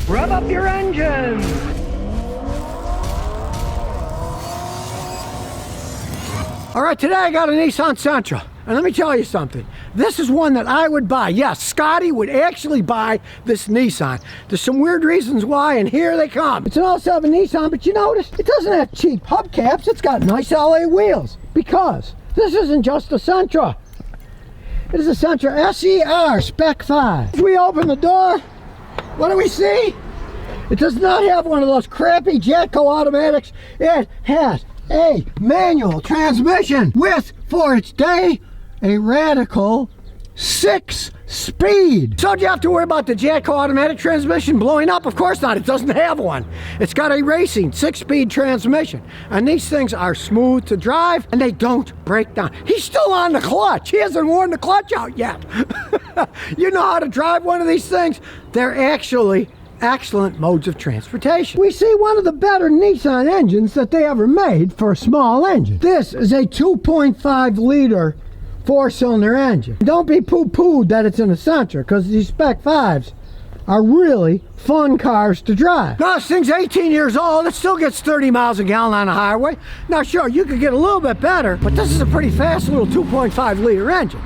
Rev up your engines! All right, today I got a Nissan Sentra. And let me tell you something. This is one that I would buy. Yes, Scotty would actually buy this Nissan. There's some weird reasons why, and here they come. It's an 07 Nissan, but you notice it doesn't have cheap hubcaps. It's got nice LA wheels. Because this isn't just a Sentra. It is a Sentra SER Spec 5. As we open the door, what do we see? It does not have one of those crappy Jatco automatics. It has a manual transmission with, for its day, a radical 6-speed. So do you have to worry about the Jatco automatic transmission blowing up? Of course not. It doesn't have one. It's got a racing 6-speed transmission. And these things are smooth to drive and they don't break down. He's still on the clutch. He hasn't worn the clutch out yet. You know how to drive one of these things? They're actually excellent modes of transportation. We see one of the better Nissan engines that they ever made for a small engine. This is a 2.5 liter 4-cylinder engine. Don't be poo-pooed that it's in a Sentra, because these Spec 5s are really fun cars to drive. Now this thing's 18 years old. It still gets 30 miles a gallon on the highway. Now sure, you could get a little bit better, but this is a pretty fast little 2.5 liter engine.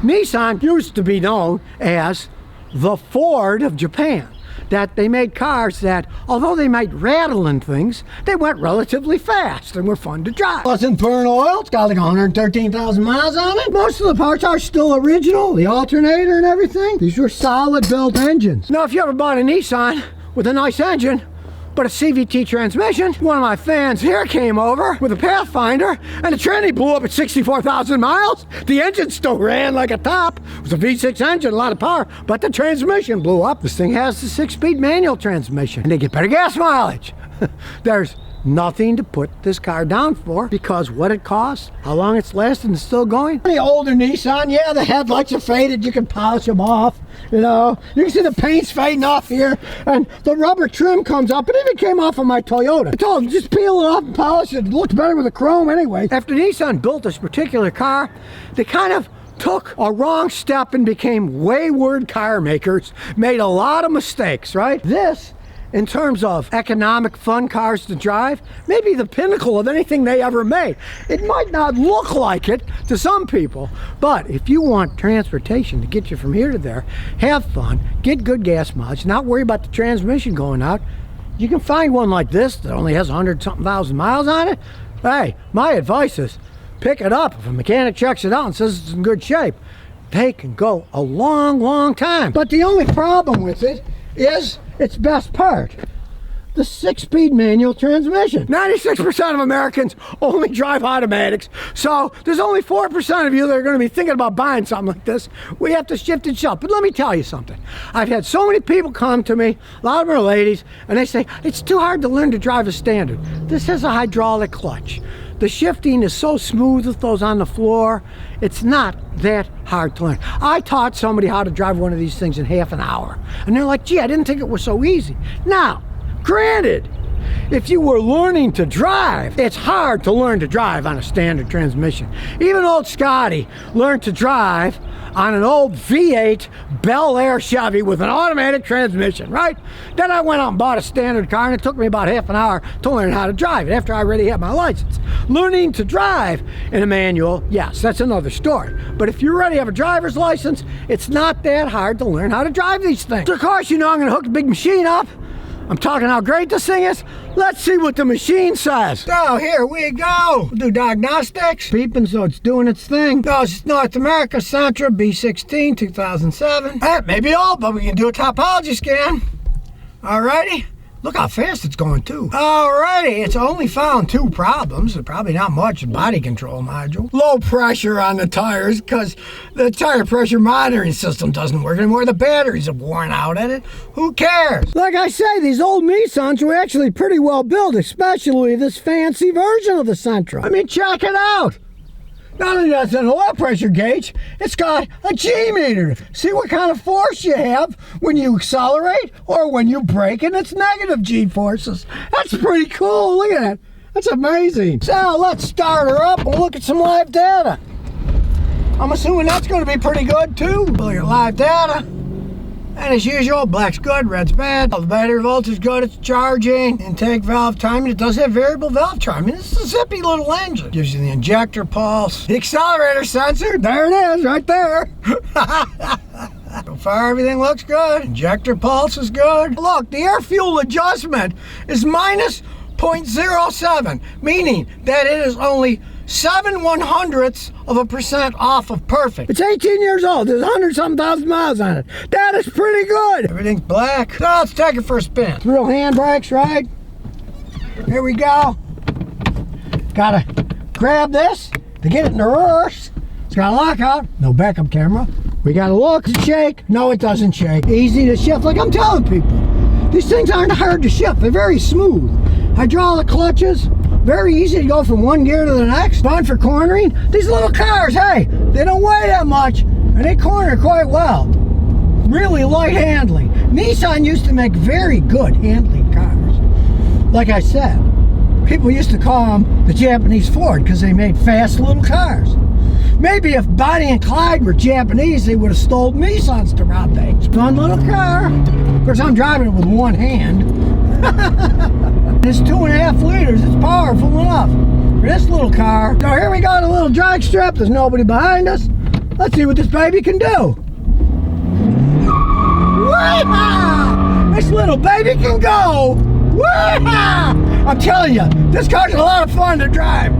Nissan used to be known as the Ford of Japan. That they made cars that, although they might rattle and things, they went relatively fast and were fun to drive. Doesn't burn oil. It's got like 113,000 miles on it. Most of the parts are still original, the alternator and everything. These were solid built engines. Now, if you ever bought a Nissan with a nice engine, but a CVT transmission, one of my fans here came over with a Pathfinder and the tranny blew up at 64,000 miles. The engine still ran like a top. It was a V6 engine, a lot of power, but the transmission blew up. This thing has the 6-speed manual transmission and they get better gas mileage. There's nothing to put this car down for because what it costs, how long it's lasted and still going. The older Nissan, yeah, the headlights are faded. You can polish them off, you know. You can see the paint's fading off here and the rubber trim comes up. It even came off of my Toyota. I told them, just peel it off and polish it. It looks better with the chrome anyway. After Nissan built this particular car, they kind of took a wrong step and became wayward car makers, made a lot of mistakes, right? This, in terms of economic fun cars to drive, maybe the pinnacle of anything they ever made. It might not look like it to some people, but if you want transportation to get you from here to there, have fun, get good gas mileage, not worry about the transmission going out, you can find one like this that only has 100-something thousand miles on it. Hey, my advice is pick it up. If a mechanic checks it out and says it's in good shape, they can go a long, long time. But the only problem with it is its best part, the 6-speed manual transmission. 96% of Americans only drive automatics, so there's only 4% of you that are going to be thinking about buying something like this. We have to shift and shelf. But let me tell you something. I've had so many people come to me, a lot of them are ladies, and they say, it's too hard to learn to drive a standard. This has a hydraulic clutch. The shifting is so smooth with those on the floor, it's not that hard to learn. I taught somebody how to drive one of these things in half an hour. And they're like, gee, I didn't think it was so easy. Now, granted, if you were learning to drive, it's hard to learn to drive on a standard transmission. Even old Scotty learned to drive on an old V8 Bel Air Chevy with an automatic transmission, right? Then I went out and bought a standard car and it took me about half an hour to learn how to drive it after I already had my license. Learning to drive in a manual, yes, that's another story. But if you already have a driver's license, it's not that hard to learn how to drive these things. So of course, you know I'm gonna hook the big machine up. I'm talking how great this thing is. Let's see what the machine says. So here we go. We'll do diagnostics. Beeping, so it's doing its thing. No, it's North America Sentra B16 2007. Maybe all, but we can do a topology scan. Alrighty. Look how fast it's going too. Alrighty, it's only found 2 problems. So probably not much. Body control module. Low pressure on the tires because the tire pressure monitoring system doesn't work anymore. The batteries have worn out at it. Who cares? Like I say, these old Nissans were actually pretty well built, especially this fancy version of the Sentra. I mean, check it out. Not only does it an oil pressure gauge, it's got a G-meter. See what kind of force you have when you accelerate or when you brake, and it's negative G-forces. That's pretty cool. Look at that. That's amazing. So let's start her up and look at some live data. I'm assuming that's going to be pretty good too. Look at live data. And as usual, black's good, red's bad. The battery voltage is good, it's charging. Intake valve timing, it does have variable valve timing. It's a zippy little engine. Gives you the injector pulse. The accelerator sensor, there it is, right there. So far, everything looks good. Injector pulse is good. Look, the air fuel adjustment is minus 0.07, meaning that it is only 0.07% off of perfect. It's 18 years old. There's 100-something thousand miles on it. That is pretty good. Everything's black. So let's take it for a spin. It's real handbrakes, right? Here we go. Gotta grab this to get it in reverse. It's got a lockout. No backup camera. We gotta look. Does it shake? No, it doesn't shake. Easy to shift, like I'm telling people. These things aren't hard to shift. They're very smooth. Hydraulic clutches, very easy to go from one gear to the next. Fun for cornering. These little cars, hey, they don't weigh that much, and they corner quite well. Really light handling. Nissan used to make very good handling cars. Like I said, people used to call them the Japanese Ford because they made fast little cars. Maybe if Bonnie and Clyde were Japanese, they would have stole Nissans to rob banks. Fun little car. Of course, I'm driving it with one hand. It's 2.5 liters. It's powerful enough for this little car. So here we got a little drag strip. There's nobody behind us. Let's see what this baby can do. Wee-haw! This little baby can go. Wee-haw! I'm telling you, this car's a lot of fun to drive.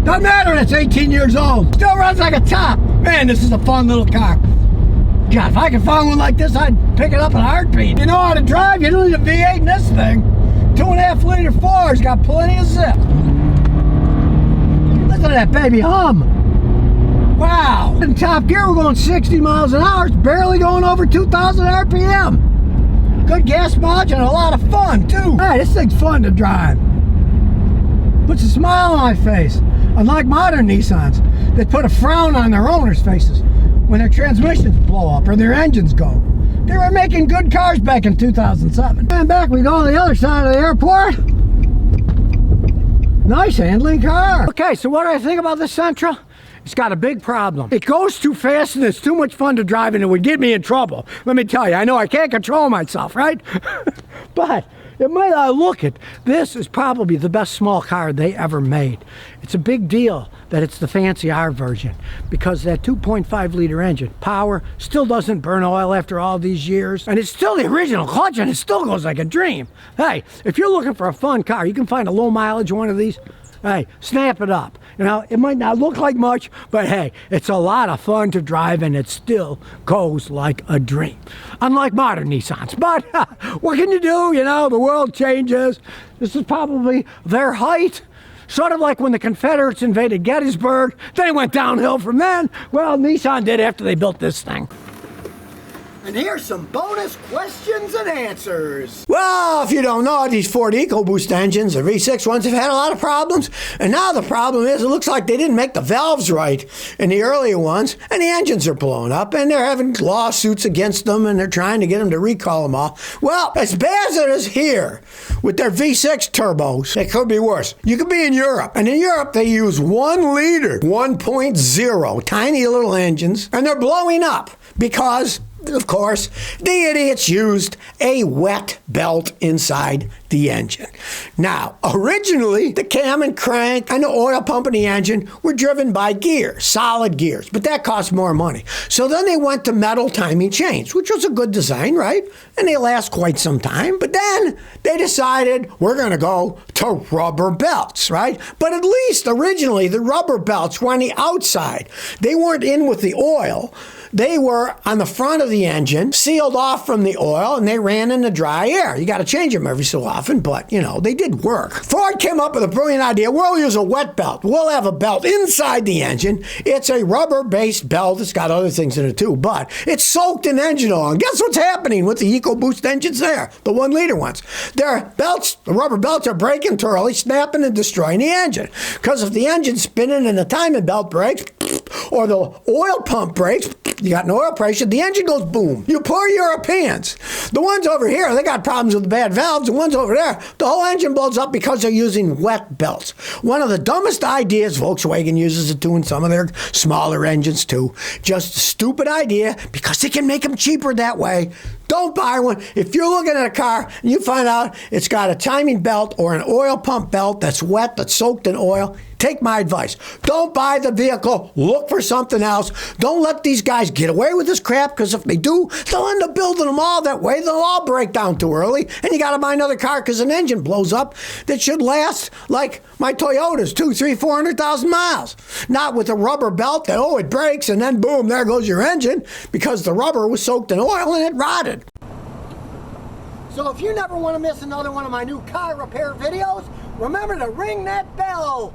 Doesn't matter that it's 18 years old. Still runs like a top. Man, this is a fun little car. God, if I could find one like this, I'd pick it up in a heartbeat. You know how to drive, you don't need a V8 in this thing. 2.5 liter Ford's got plenty of zip. Listen to that baby hum. Wow. In top gear, we're going 60 miles an hour. It's barely going over 2,000 RPM. Good gas mileage and a lot of fun, too. Hey, this thing's fun to drive. Puts a smile on my face. Unlike modern Nissans, that put a frown on their owners' faces when their transmissions blow up or their engines go. They were making good cars back in 2007. And back we go on the other side of the airport. Nice handling car. Okay, so what do I think about this Sentra? It's got a big problem. It goes too fast and it's too much fun to drive and it would get me in trouble. Let me tell you, I know I can't control myself, right? But it might not look it. This is probably the best small car they ever made. It's a big deal that it's the fancy R version because that 2.5 liter engine, power, still doesn't burn oil after all these years. And it's still the original clutch and it still goes like a dream. Hey, if you're looking for a fun car, you can find a low mileage one of these. Hey, snap it up. You know, it might not look like much, but hey, it's a lot of fun to drive and it still goes like a dream. Unlike modern Nissans. But what can you do? You know, the world changes. This is probably their height. Sort of like when the Confederates invaded Gettysburg. They went downhill from then. Well, Nissan did after they built this thing. And here's some bonus questions and answers. Well, if you don't know, these Ford EcoBoost engines, the V6 ones, have had a lot of problems. And now the problem is it looks like they didn't make the valves right in the earlier ones. And the engines are blowing up. And they're having lawsuits against them. And they're trying to get them to recall them all. Well, as bad as it is here with their V6 turbos, it could be worse. You could be in Europe. And in Europe, they use 1 liter, 1.0, tiny little engines. And they're blowing up because, of course, the idiots used a wet belt inside the engine. Now, originally, the cam and crank and the oil pump in the engine were driven by gears, solid gears, but that cost more money. So then they went to metal timing chains, which was a good design, right? And they last quite some time. But then they decided we're going to go to rubber belts, right? But at least originally, the rubber belts were on the outside. They weren't in with the oil. They were on the front of the engine, sealed off from the oil, and they ran in the dry air. You got to change them every so often, but, you know, they did work. Ford came up with a brilliant idea. We'll use a wet belt. We'll have a belt inside the engine. It's a rubber-based belt. It's got other things in it, too, but it's soaked in engine oil. And guess what's happening with the EcoBoost engines there, the 1 liter ones? Their belts, the rubber belts, are breaking thoroughly, snapping and destroying the engine. Because if the engine's spinning and the timing belt breaks, or the oil pump breaks, You got an oil pressure, the engine goes boom. You poor Europeans. The ones over here, they got problems with the bad valves. The ones over there, the whole engine blows up because they're using wet belts. One of the dumbest ideas, Volkswagen uses it too in some of their smaller engines too. Just a stupid idea because they can make them cheaper that way. Don't buy one. If you're looking at a car and you find out it's got a timing belt or an oil pump belt that's wet, that's soaked in oil, take my advice. Don't buy the vehicle. Look for something else. Don't let these guys get away with this crap, because if they do, they'll end up building them all that way. They'll all break down too early, and you got to buy another car because an engine blows up that should last like my Toyotas, 200,000, 300,000, 400,000 miles. Not with a rubber belt that, it breaks, and then boom, there goes your engine because the rubber was soaked in oil and it rotted. So if you never want to miss another one of my new car repair videos, remember to ring that bell.